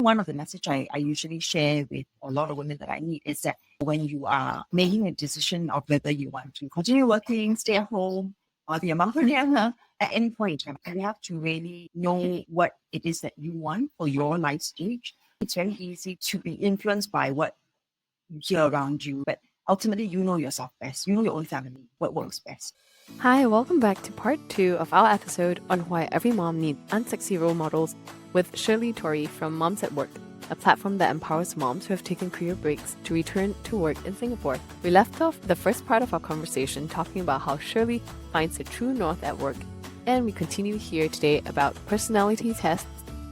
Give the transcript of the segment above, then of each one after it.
One of the message I usually share with a lot of women that I meet is that when you are making a decision of whether you want to continue working, stay at home, or be a mompreneur, at any point in time, you have to really know what it is that you want for your life stage. It's very easy to be influenced by what you hear around you, but ultimately you know yourself best. You know your own family, what works best. Hi, welcome back to part 2 of our episode on why every mom needs unsexy role models with Sher-li Torrey from Moms at Work, a platform that empowers moms who have taken career breaks to return to work in Singapore. We left off the first part of our conversation talking about how Sher-li finds the true north at work, and we continue here today about personality tests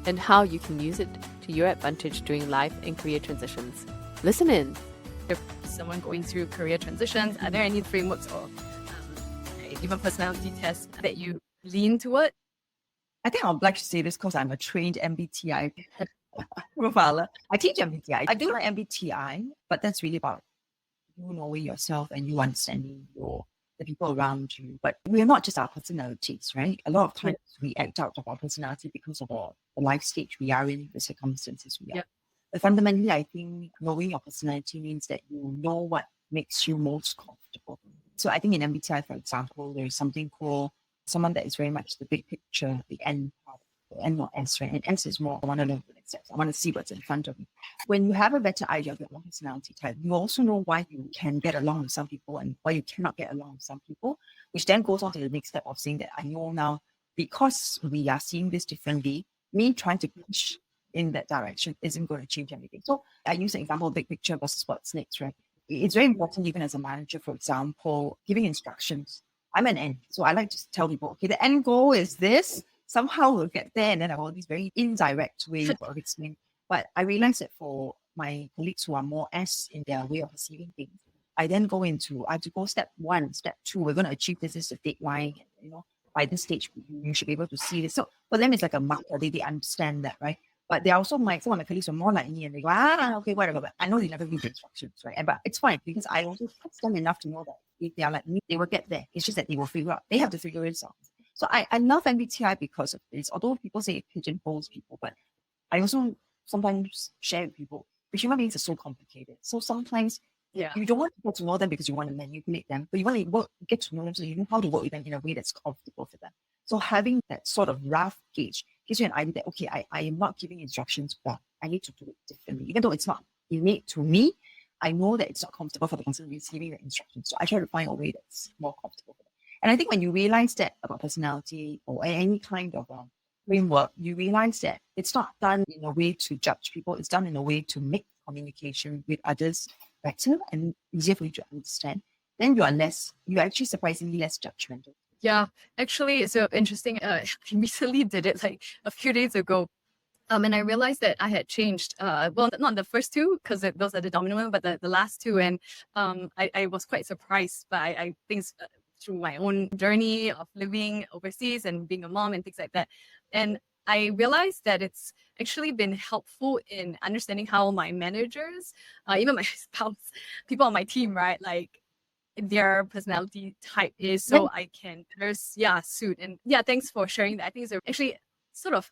and how you can use it to your advantage during life and career transitions. Listen in. If someone going through career transitions, are there any frameworks or even personality tests that you lean toward? I think I'm obliged to say this because I'm a trained MBTI profiler. I teach MBTI. I do like MBTI, but that's really about you knowing yourself and you understanding the people around you. But we're not just our personalities, right? A lot of times we act out of our personality because of the life stage we are in, the circumstances we are. But fundamentally, I think knowing your personality means that you know what makes you most comfortable. So I think in MBTI, for example, there's something called someone that is very much the big picture, the N part, the N not S, right? And S is more, I want to know the next steps. I want to see what's in front of me. When you have a better idea of your own personality type, you also know why you can get along with some people and why you cannot get along with some people, which then goes on to the next step of saying that I know now, because we are seeing this differently, me trying to push in that direction isn't going to change anything. So I use the example of big picture versus what snakes, right? It's very important, even as a manager, for example, giving instructions. I'm an N, so I like to tell people, okay, the end goal is this. Somehow we'll get there, and then I have all these very indirect ways of explaining. But I realize that for my colleagues who are more S in their way of perceiving things, I then go into, I have to go step 1, step 2. We're going to achieve this is the deadline. By this stage, you should be able to see this. So for them, it's like a marker. They understand that, right? But they are also some of my colleagues are more like me and they go, okay, whatever. But I know they never read the instructions, right? But it's fine because I also trust them enough to know that if they are like me, they will get there. It's just that they will figure out. They have to figure it out. So I love MBTI because of this. Although people say it pigeonholes people, but I also sometimes share with people, but human beings are so complicated. So sometimes you don't want to get to know them because you want to manipulate them, but you want to get to know them so you know how to work with them in a way that's comfortable for them. So having that sort of rough gauge gives you an idea that, okay, I am not giving instructions, but I need to do it differently. Even though it's not innate to me, I know that it's not comfortable for the person receiving the instructions. So I try to find a way that's more comfortable for them. And I think when you realize that about personality or any kind of framework, you realize that it's not done in a way to judge people. It's done in a way to make communication with others better and easier for you to understand. Then you're actually surprisingly less judgmental. Yeah, actually, it's so interesting. I recently did it like a few days ago. And I realized that I had changed, well, not the first two, because those are the dominant one, but the last two. And I was quite surprised by, I think, through my own journey of living overseas and being a mom and things like that. And I realized that it's actually been helpful in understanding how my managers, even my spouse, people on my team, right, like their personality type is, so I can suit. And thanks for sharing that. I think it's actually sort of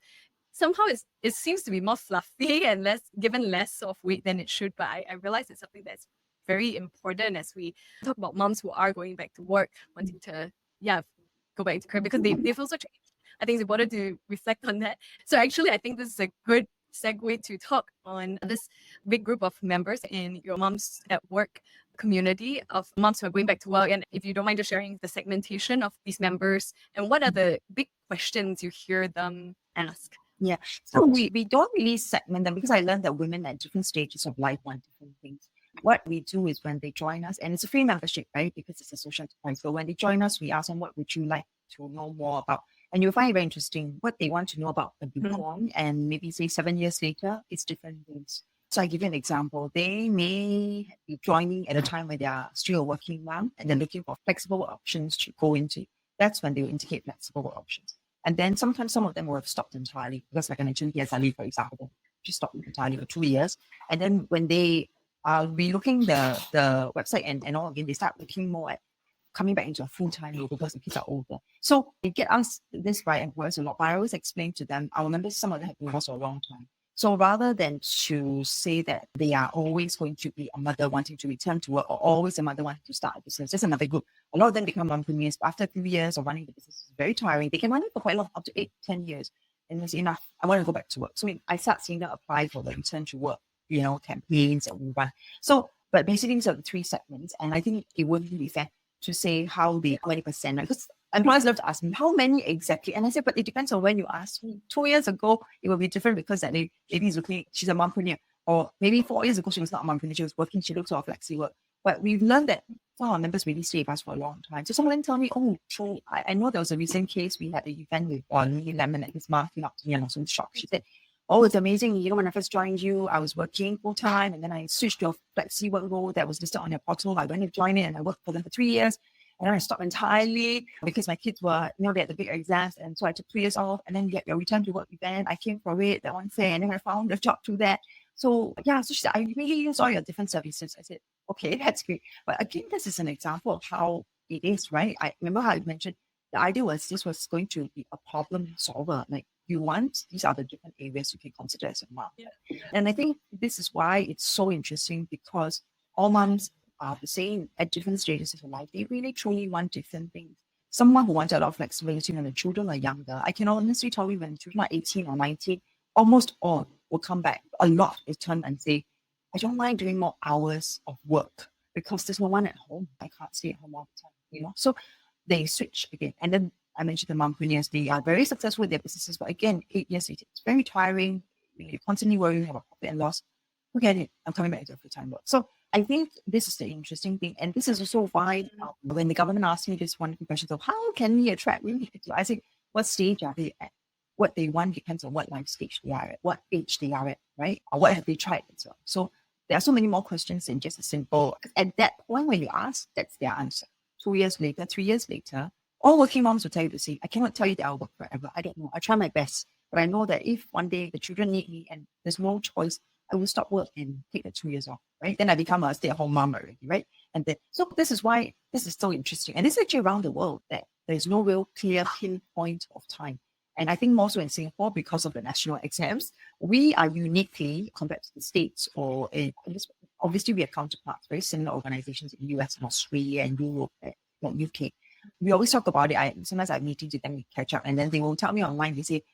somehow it seems to be more fluffy and given less of weight than it should, but I realize it's something that's very important as we talk about moms who are going back to work, wanting to go back to career, because they've also changed. I think it's important to reflect on that. So actually, I think this is a good segue to talk on this big group of members in your Moms at Work community of moms who are going back to work. And if you don't mind just sharing the segmentation of these members and what are the big questions you hear them ask? Yeah, so we don't really segment them because I learned that women at different stages of life want different things. What we do is when they join us, and it's a free membership, right? Because it's a social enterprise. So when they join us, we ask them, what would you like to know more about? And you'll find it very interesting what they want to know about the born, and maybe say 7 years later, it's different things. So I give you an example. They may be joining at a time where they are still a working mom and they're looking for flexible options to go into. That's when they will indicate flexible options. And then sometimes some of them will have stopped entirely because, like I mentioned, PSLE, for example, just stopped entirely for 2 years. And then when they are relooking the website and all again, they start looking more at coming back into a full-time role because the kids are older. So they get us this right and works a lot. But I always explain to them, our members, some of them have been with us for a long time. So rather than to say that they are always going to be a mother wanting to return to work or always a mother wanting to start a business, there's another group. A lot of them become mompreneurs, but after a few years of running the business, it's very tiring. They can run it for quite long, up to 8-10 years. And it's enough. I want to go back to work. So I start seeing them apply for the return to work, campaigns that we run. So, but basically these are the 3 segments. And I think it wouldn't be fair to say how many percent, right? Because employers love to ask me, how many exactly? And I said, but it depends on when you ask me. 2 years ago, it will be different because that maybe he's looking, she's a mompreneur. Or maybe 4 years ago, she was not a mompreneur, she was working, she looked sort of flexi work. But we've learned that some of our members really stay with us for a long time. So someone tell me, so I know there was a recent case, we had an event with Lee Lemon and his mom came up to me and I was in shock. She said, it's amazing. When I first joined you, I was working full time and then I switched to a flexi work role that was listed on your portal. I went to join it and I worked for them for 3 years. And then I stopped entirely because my kids were, they had the big exams. And so I took 3 years off and then get your return to work event. I came for it, that one thing, and then I found a job through that. So so she said, I really use all your different services. I said, okay, that's great. But again, this is an example of how it is, right? I remember how I mentioned the idea was this was going to be a problem solver. Like these are the different areas you can consider as a mom. Yeah. And I think this is why it's so interesting because all moms are the same at different stages of life. They really truly want different things. Someone who wants a lot of flexibility when the children are younger, I can honestly tell you when the children are 18 or 19, almost all will come back. A lot will turn and say, I don't mind doing more hours of work because there's no one at home. I can't stay at home all the time, So they switch again. And then I mentioned the mompreneurs, they are very successful with their businesses, but again, 8 years later, it's very tiring. You're constantly worrying about profit and loss. Forget it. I'm coming back to full-time work. So I think this is the interesting thing. And this is also why when the government asked me this one question of how can we attract women, I say, what stage are they at? What they want depends on what life stage they are at, what age they are at, right? Or what have they tried as well. So there are so many more questions than just a simple, at that point when you ask, that's their answer. 2 years later, 3 years later, all working moms will tell you the same. I cannot tell you that I'll work forever. I don't know. I try my best. But I know that if one day the children need me and there's no choice, I will stop work and take the 2 years off, right? Then I become a stay-at-home mom already, right? And then, so this is why this is so interesting. And this is actually around the world that there's no real clear pinpoint of time. And I think more so in Singapore, because of the national exams, we are uniquely, compared to the States or obviously we are counterparts, very similar organizations in the US and Australia and Europe and UK. We always talk about it. Sometimes I have meetings with them, we catch up, and then they will tell me online, they say,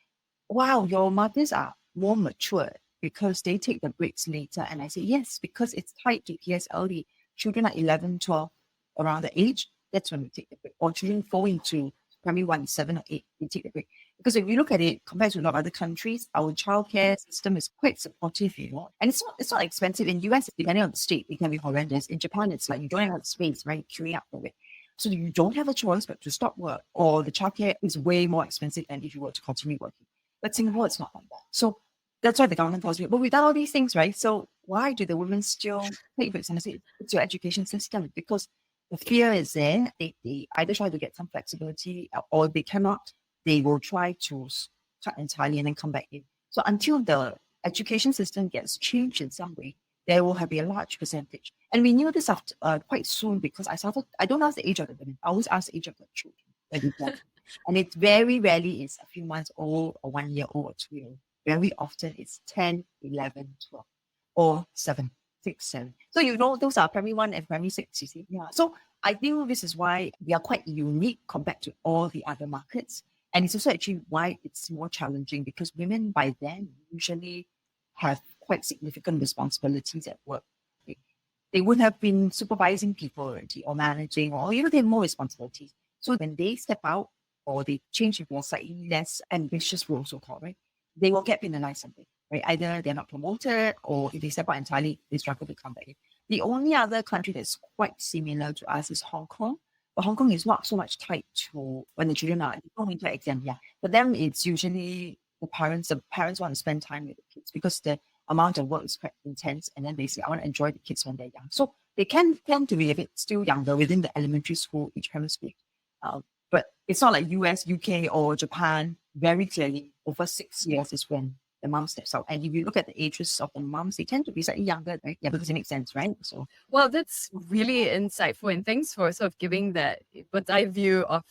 wow, your mothers are more mature because they take the breaks later. And I say, yes, because it's tied to PSLE. Children are 11, 12, around the age, that's when we take the break. Or children fall into primary 1, 7 or 8, we take the break. Because if you look at it, compared to a lot of other countries, our childcare system is quite supportive, And it's not expensive. In US, depending on the state, it can be horrendous. In Japan, it's like you don't have space, right? Queuing up for it. So you don't have a choice but to stop work, or the childcare is way more expensive than if you were to continue working. But Singapore, it's not like that. So that's why the government tells me, but we've done all these things, right? So why do the women still take breaks? And I say, it's your education system, because the fear is there. They either try to get some flexibility, or if they cannot, they will try to cut entirely and then come back in. So until the education system gets changed in some way, there will be a large percentage. And we knew this after quite soon, because I don't ask the age of the women. I always ask the age of the children. And it very rarely is a few months old or 1 year old or 2 year old. Very often it's 10, 11, 12 or 7, 6, 7. So, those are primary 1 and primary 6, you see. Yeah. So I think this is why we are quite unique compared to all the other markets. And it's also actually why it's more challenging, because women by then usually have quite significant responsibilities at work. They would have been supervising people already, or managing, or they have more responsibilities. So when they step out, or they change into a slightly less ambitious role, so-called, right, they will get penalized something, right? Either they're not promoted, or if they step out entirely, they struggle to come back in. The only other country that's quite similar to us is Hong Kong. But Hong Kong is not so much tied to when the children are going into exam, yeah. For them, it's usually the parents want to spend time with the kids, because the amount of work is quite intense, and then they say, I want to enjoy the kids when they're young. So they can tend to be a bit still younger within the elementary school, each primary school. But it's not like US, UK, or Japan. Very clearly, over 6 years is when the mom steps out. And if you look at the ages of the moms, they tend to be slightly younger, right? Yeah, because it makes sense, right? So, well, that's really insightful, and thanks for sort of giving that bird's eye view of,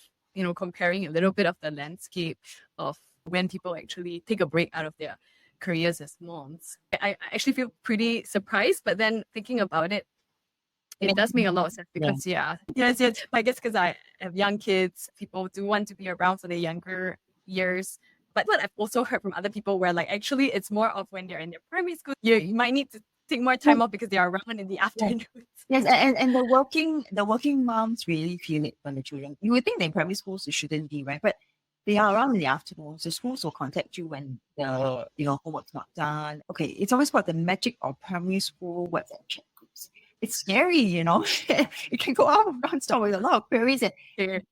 comparing a little bit of the landscape of when people actually take a break out of their careers as moms. I actually feel pretty surprised, but then thinking about it, it does make a lot of sense because yes. I guess because I have young kids, people do want to be around for the younger years. But what I've also heard from other people where like actually it's more of when they're in their primary school, you might need to take more time off because they are around in the afternoons. Yes, and the working moms really feel it from the children. You would think that in primary schools it shouldn't be, right? But they are around in the afternoons. The schools will contact you when the homework's not done. Okay, it's always about the magic of primary school WhatsApp chat groups. It's scary, it can go off non-stop with a lot of queries and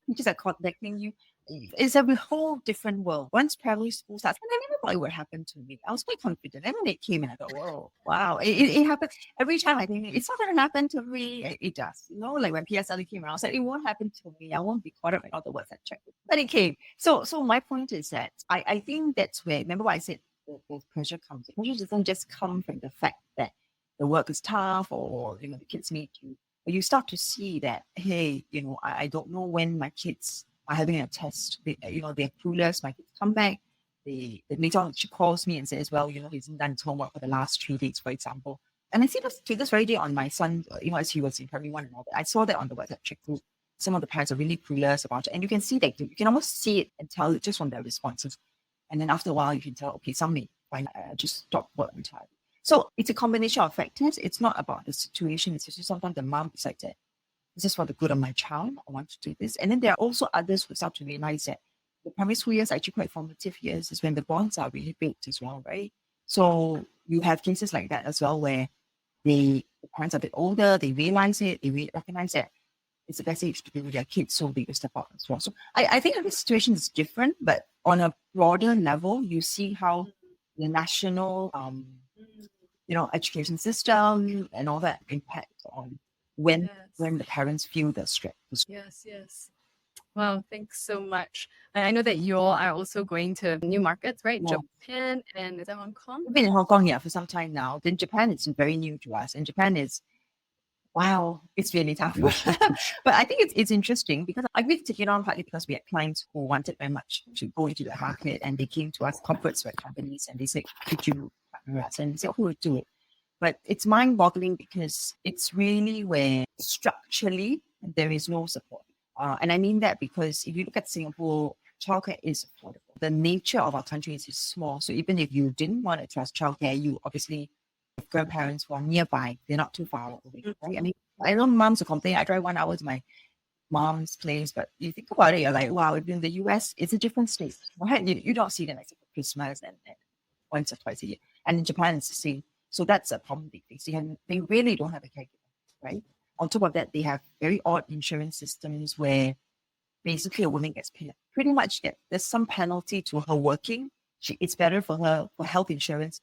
teachers are contacting you. It's a whole different world. Once primary school starts, and I never thought it would happen to me. I was quite confident. And when it came in, I thought, whoa, wow. It happened every time. I think it's not going to happen to me. It does. Like when PSLE came around, I said, it won't happen to me. I won't be caught up in all the words I checked. But it came. So my point is that I think that's where, remember what I said, the pressure comes. The pressure doesn't just come from the fact that the work is tough or, the kids need you. But you start to see that, hey, I don't know when my kids are having a test. They're clueless. My kids come back. Later on, she calls me and says, well, he hasn't done his homework for the last 3 days, for example. And I see this to this very day on my son, as he was in primary 1 and all that. I saw that on the WhatsApp chat group. Some of the parents are really clueless about it. And you can see that, you can almost see it and tell it just from their responses. And then after a while, you can tell, okay, some may just stop work entirely. So it's a combination of factors. It's not about the situation. It's just sometimes the mom decides that this is for the good of my child. I want to do this. And then there are also others who start to realize that the primary school years are actually quite formative years. Is when the bonds are really built as well, right? So you have cases like that as well where the parents are a bit older, they realize it, they recognize that it's the best age to be with their kids, so they will step up as well. So I think the situation is different, but on a broader level, you see how the national education system and all that impact on when the parents feel the stress. Yes. Wow, thanks so much. I know that you all are also going to new markets, right? Yeah. Japan and is that Hong Kong? We've been in Hong Kong, for some time now. Then Japan, it's very new to us. And Japan is, wow, it's really tough. But I think it's interesting because I really took it on partly because we had clients who wanted very much to go into the market and they came to us, corporates or companies, and they said, could you partner us? And we said, who would do it? But it's mind-boggling because it's really where structurally there is no support. And I mean that because if you look at Singapore, childcare is affordable. The nature of our country is small. So even if you didn't want to trust childcare, you obviously have grandparents who are nearby. They're not too far away, right? I mean, I know moms who complain, I drive 1 hour to my mom's place, but you think about it, you're like, wow, in the US, it's a different state, right? You don't see them except for Christmas and once or twice a year. And in Japan, it's the same. So that's a problem they face. They really don't have a caregiver, right? On top of that, they have very odd insurance systems where basically a woman gets paid. Pretty much there's some penalty to her working. It's better for her, for health insurance,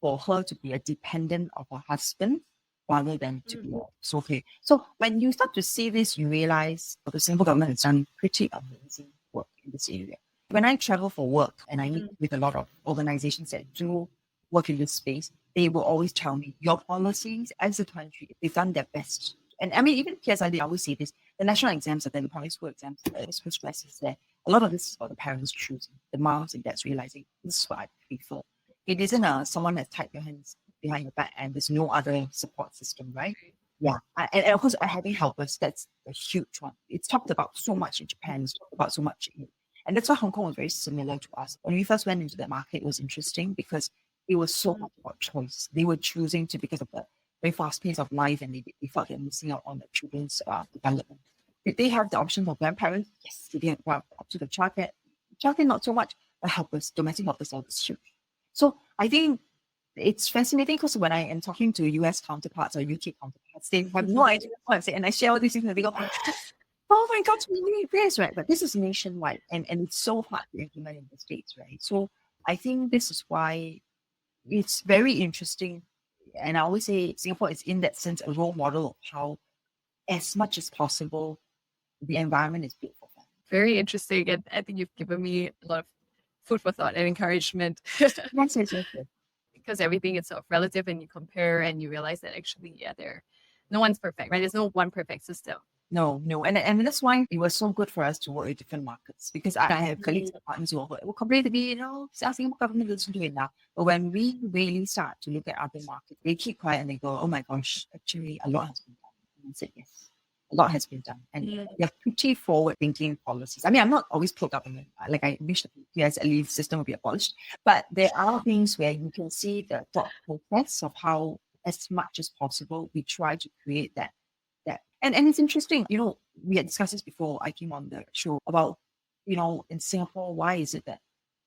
for her to be a dependent of her husband rather than to be sole pay. So when you start to see this, you realize the Singapore government has done pretty amazing work in this area. When I travel for work and I meet with a lot of organizations that do work in this space, they will always tell me your policies as a country, they've done their best. And I mean, even PSI, they always say this, the national exams and then the primary school exams, the stress is there. A lot of this is about the parents choosing, the moms and dads realizing this is what I prefer. It isn't someone that's tied your hands behind your back and there's no other support system, right? Yeah. And of course, having helpers, that's a huge one. It's talked about so much in Japan, it's talked about so much and that's why Hong Kong was very similar to us. When we first went into the market, it was interesting because it was so much about choice. They were choosing to, because of the very fast pace of life, and they felt they're missing out on the children's development. Did they have the option for grandparents? Yes. Did they have up to the childcare? Childcare, not so much, but helpers, domestic helpers, all this huge. So I think it's fascinating because when I am talking to US counterparts or UK counterparts, they have no idea what I'm saying. And I share all these things and they go, oh my God, we need this, right? But this is nationwide and it's so hard to implement in the States, right? So I think this is why it's very interesting. And I always say Singapore is in that sense a role model of how, as much as possible, the environment is built for them. Very interesting. And I think you've given me a lot of food for thought and encouragement. Yes. Because everything is sort of relative and you compare and you realize that actually, no one's perfect, right? There's no one perfect system. No. And that's why it was so good for us to work with different markets, because I have colleagues and partners who will complain to me, Singapore government doesn't do enough. But when we really start to look at other markets, they keep quiet and they go, oh my gosh, actually a lot has been done. And I said, yes, a lot has been done. And they have pretty forward-thinking policies. I mean, I'm not always pro-government. Like, I wish the PSLE system would be abolished. But there are things where you can see the thought process of how, as much as possible, we try to create that. And it's interesting, we had discussed this before I came on the show about, in Singapore, why is it that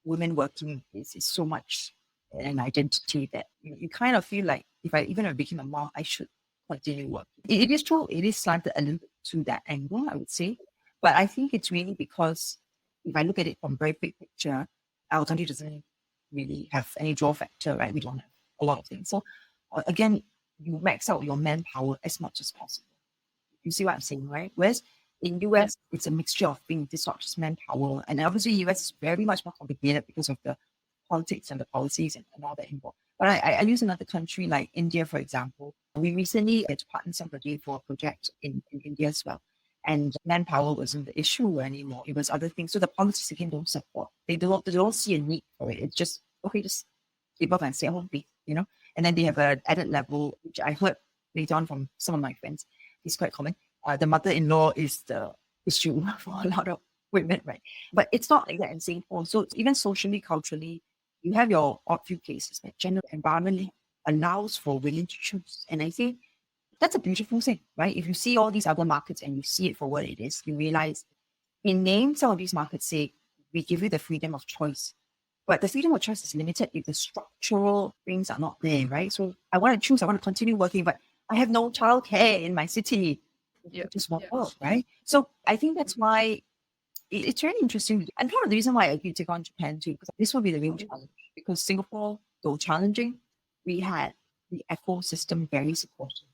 women working is so much an identity that you kind of feel like if I became a mom, I should continue working. It is true, it is slanted a little bit to that angle, I would say. But I think it's really because if I look at it from very big picture, our country doesn't really have any draw factor, right? We don't have a lot of things. So again, you max out your manpower as much as possible. You see what I'm saying, right? Whereas in US, it's a mixture of things. It's not just manpower. And obviously, US is very much more complicated because of the politics and the policies and all that involved. But I use another country like India, for example. We recently had to partner somebody for a project in India as well. And manpower wasn't the issue anymore. It was other things. So the policies, again, don't support. They don't see a need for it. It's just, okay, just give up and stay at home, please, And then they have an added level, which I heard later on from some of my friends. It's quite common. The mother-in-law is the issue for a lot of women, right? But it's not like that in Singapore. So even socially, culturally, you have your odd few cases that gender environment allows for women to choose. And I think that's a beautiful thing, right? If you see all these other markets and you see it for what it is, you realize in name, some of these markets say, we give you the freedom of choice. But the freedom of choice is limited if the structural things are not there, right? So I want to choose, I want to continue working, but I have no childcare in my city. It just won't work, right? So I think that's why it's really interesting. And part of the reason why I agree to take on Japan too, because this will be the real challenge. Because Singapore, though challenging, we had the ecosystem very supportive.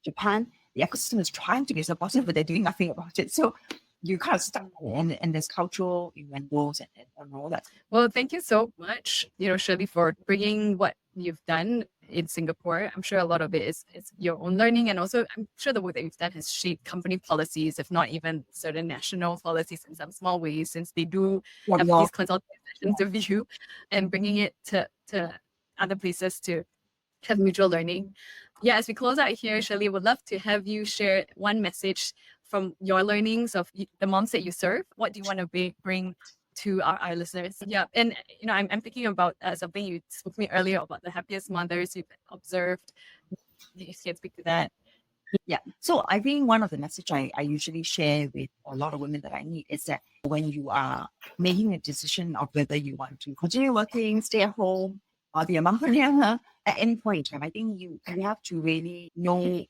Japan, the ecosystem is trying to be supportive, but they're doing nothing about it. So you kind of stuck there, and there's cultural innuendos and all that. Well, thank you so much, Sher-li, for bringing what you've done in Singapore. I'm sure a lot of it is your own learning, and also I'm sure the work that you've done has shaped company policies, if not even certain national policies in some small ways, since they do have these consultative sessions with you, and bringing it to other places to have mutual learning. Yeah, as we close out here, Sher-li, would love to have you share one message from your learnings of the moms that you serve. What do you want to bring to our listeners? Yeah, and I'm thinking about something you spoke to me earlier about the happiest mothers you've observed. You can speak to that. Yeah. So I think one of the message I usually share with a lot of women that I meet is that when you are making a decision of whether you want to continue working, stay at home, or be a mompreneur at any point in time, I think you have to really know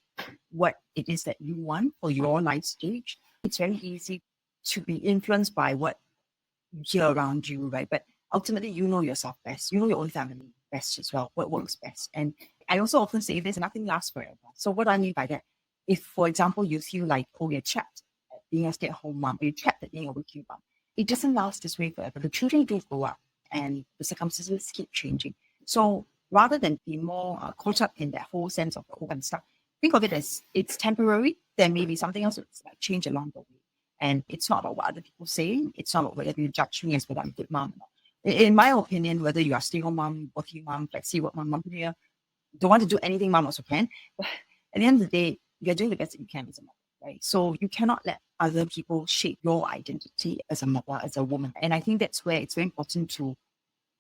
what it is that you want for your life stage. It's very easy to be influenced by what you hear around you, right? But ultimately, you know yourself best. You know your own family best as well, what works best. And I also often say this, nothing lasts forever. So what I mean by that, if, for example, you feel like, oh, you're trapped at being a stay-at-home mom, or you're trapped at being a working mom, it doesn't last this way forever. The children do grow up and the circumstances keep changing. So rather than be more caught up in that whole sense of hope and stuff, think of it as it's temporary. There may be something else that's like change along the way. And it's not about what other people say. It's not about whether you judge me as whether I'm a good mom. In my opinion, whether you are stay-home mom, working mom, flexi work mom, mompreneur, don't want to do anything mom also can. But at the end of the day, you're doing the best that you can as a mother, right? So you cannot let other people shape your identity as a mother, as a woman. And I think that's where it's very important to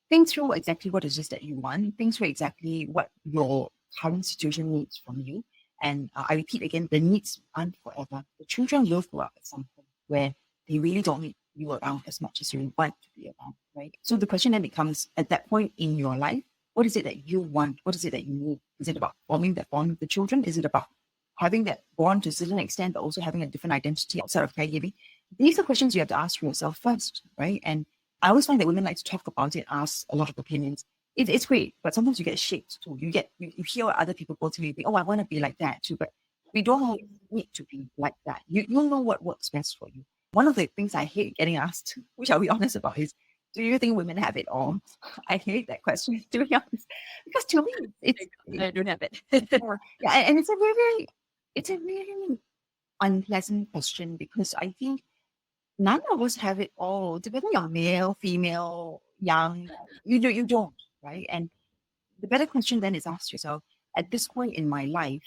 think through exactly what it is that you want, think through exactly what your current situation needs from you. And I repeat again, the needs aren't forever. The children will grow up at some point where they really don't need you around as much as you want to be around, right? So the question then becomes, at that point in your life, what is it that you want? What is it that you need? Is it about forming that bond with the children? Is it about having that bond to a certain extent, but also having a different identity outside of caregiving? These are questions you have to ask yourself first, right? And I always find that women like to talk about it, ask a lot of opinions. It's great, but sometimes you get shaped too. You hear what other people go through, you think, oh, I want to be like that too. But we don't need to be like that. You know what works best for you. One of the things I hate getting asked, which I'll be honest about, is, do you think women have it all? I hate that question, to be honest, because to me, I don't have it. yeah, and it's a really unpleasant question because I think none of us have it all. Depending on male, female, young, you don't, right? And the better question then is ask yourself, at this point in my life,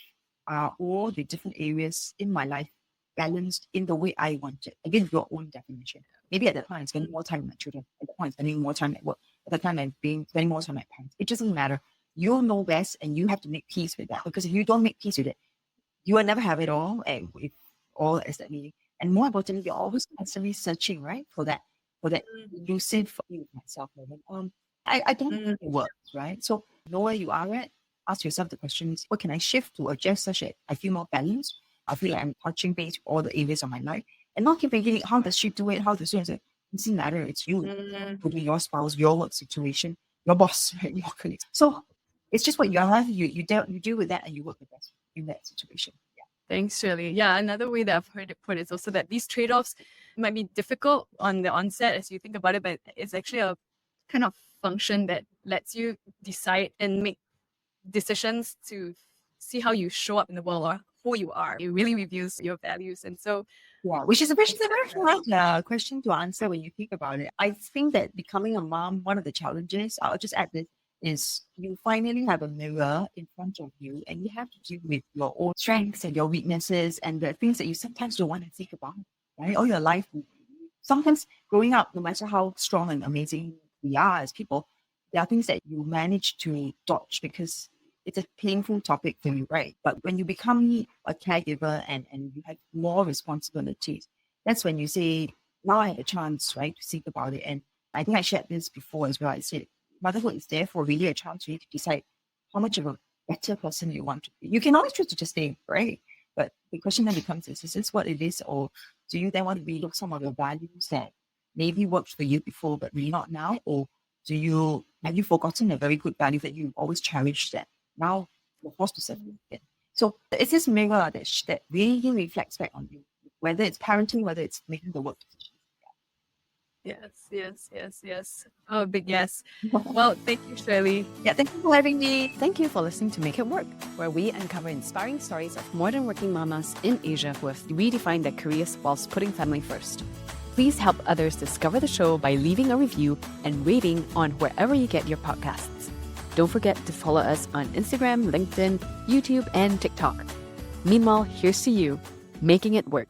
are all the different areas in my life balanced in the way I want it? Again, your own definition. Maybe at that time I'm spending more time with my children. At that point I'm spending more time at work. At that time I'm spending more time with my parents. It doesn't matter. You'll know best and you have to make peace with that. Because if you don't make peace with it, you will never have it all. And with all is that meaning. And more importantly, you're always constantly searching, right? For that elusive myself moment. I don't think it works, right? So know where you are at, ask yourself the questions, what can I shift to adjust such that I feel more balanced? I feel like I'm touching base with all the areas of my life. And not keep thinking, how does she do it? How does she do it? It doesn't matter. It's you. Could be your spouse, your work situation, your boss, right? Your colleagues. So it's just what you are. You deal with that and you work with that in that situation. Thanks, Sher-li. Yeah, another way that I've heard it put is also that these trade-offs might be difficult on the onset as you think about it, but it's actually a kind of function that lets you decide and make decisions to see how you show up in the world or who you are. It really reveals your values. And so, which is a very hard question to answer when you think about it. I think that becoming a mom, one of the challenges, I'll just add this, is you finally have a mirror in front of you and you have to deal with your own strengths and your weaknesses and the things that you sometimes don't want to think about, right? All your life. Sometimes growing up, no matter how strong and amazing we are as people, there are things that you manage to dodge because it's a painful topic for you, right? But when you become a caregiver and you have more responsibilities, that's when you say, now I have a chance, right, to think about it. And I think I shared this before as well. I said, motherhood is therefore really a chance for you to decide how much of a better person you want to be. You can always choose to just stay, right? But the question then becomes, is this what it is? Or do you then want to relook some of your values that maybe worked for you before, but really not now? Or have you forgotten a very good value that you always cherished that now you're forced to settle again? So it's this mirror that really reflects back on you, whether it's parenting, whether it's making the work decision. Yes. Oh, big yes. Well, thank you, Sher-li. Yeah, thank you for having me. Thank you for listening to Make It Work, where we uncover inspiring stories of modern working mamas in Asia who have redefined their careers whilst putting family first. Please help others discover the show by leaving a review and rating on wherever you get your podcasts. Don't forget to follow us on Instagram, LinkedIn, YouTube, and TikTok. Meanwhile, here's to you, making it work.